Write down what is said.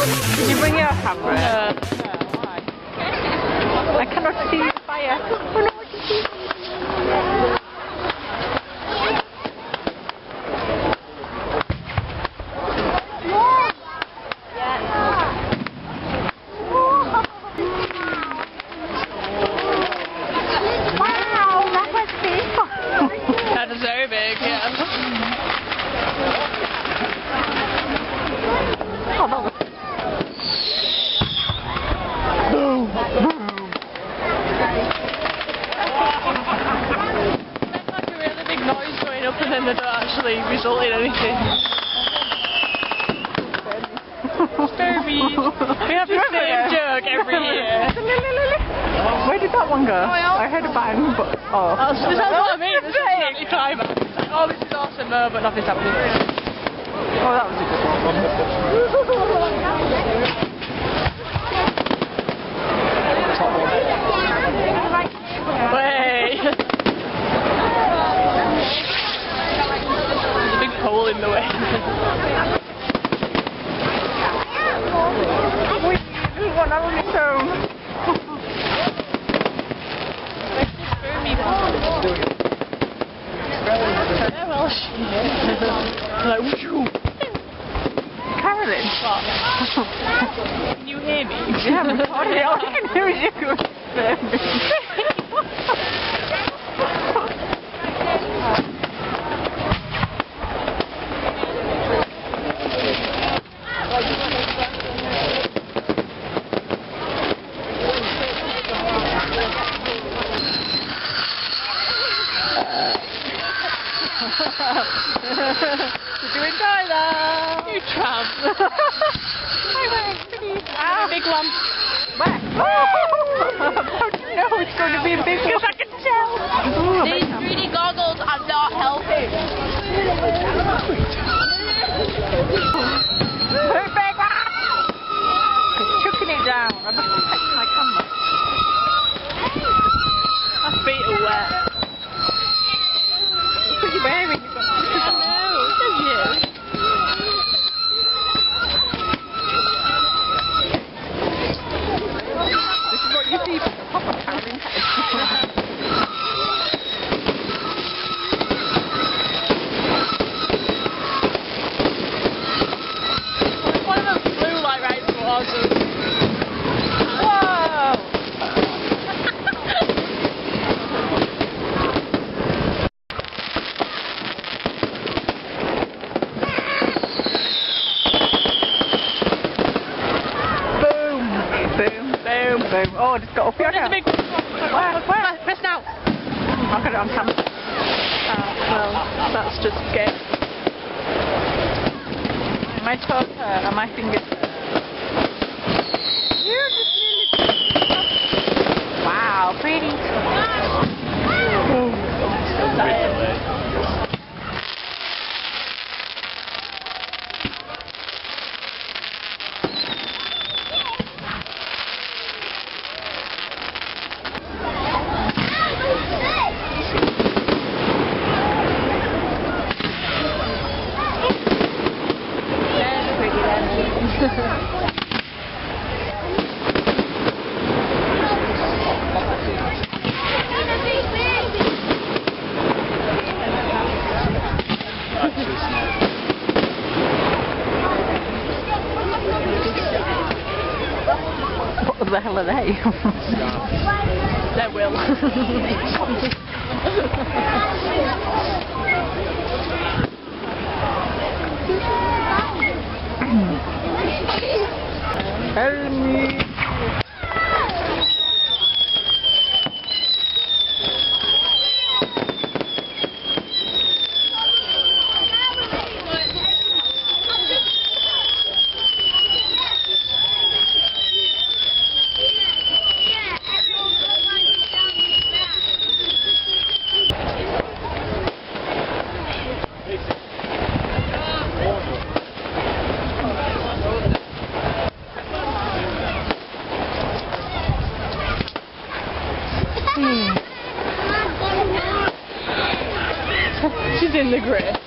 Did you bring your camera? No. Why? I cannot see the fire. Oh no, I can see. Wow, that was big. That is very big, yeah. Oh, that was... Boom! Boom! It's like a really big noise going up and then they don't actually result in anything. Furbies. We have the same joke every year. Where did that one go? I heard a bang, but... Oh. That's what I mean. This is the climax. It's like, oh, this is awesome, but nothing's happening. Oh, that was a good one. Wait. There's a big pole in the way. This is one on its own. Yeah, well, like, whoo. Carolyn. What? Can you hear me? Yeah, I'm recording it. All I can hear is you going Did you enjoy that? You tramp. Big one. Where? Oh! How do you know it's going to be a big one? Because I can tell. Ooh, These 3D goggles are not helping. Big one! It's chucking it down. I must protect my camera. My feet are wet. What are you wearing? You've got slippers on. This is what you see from the top of Carolyn's head. One of them flew like right towards us. Whoa! Boom! Boom! Boom! Boom! Oh, it's got up your There's a head. big... Where? Press now. I'll get it on camera. Well, that's just gay. My toes hurt and my fingers hurt. Wow, pretty. What the hell are they? They're Will. Help me! She's in the grave.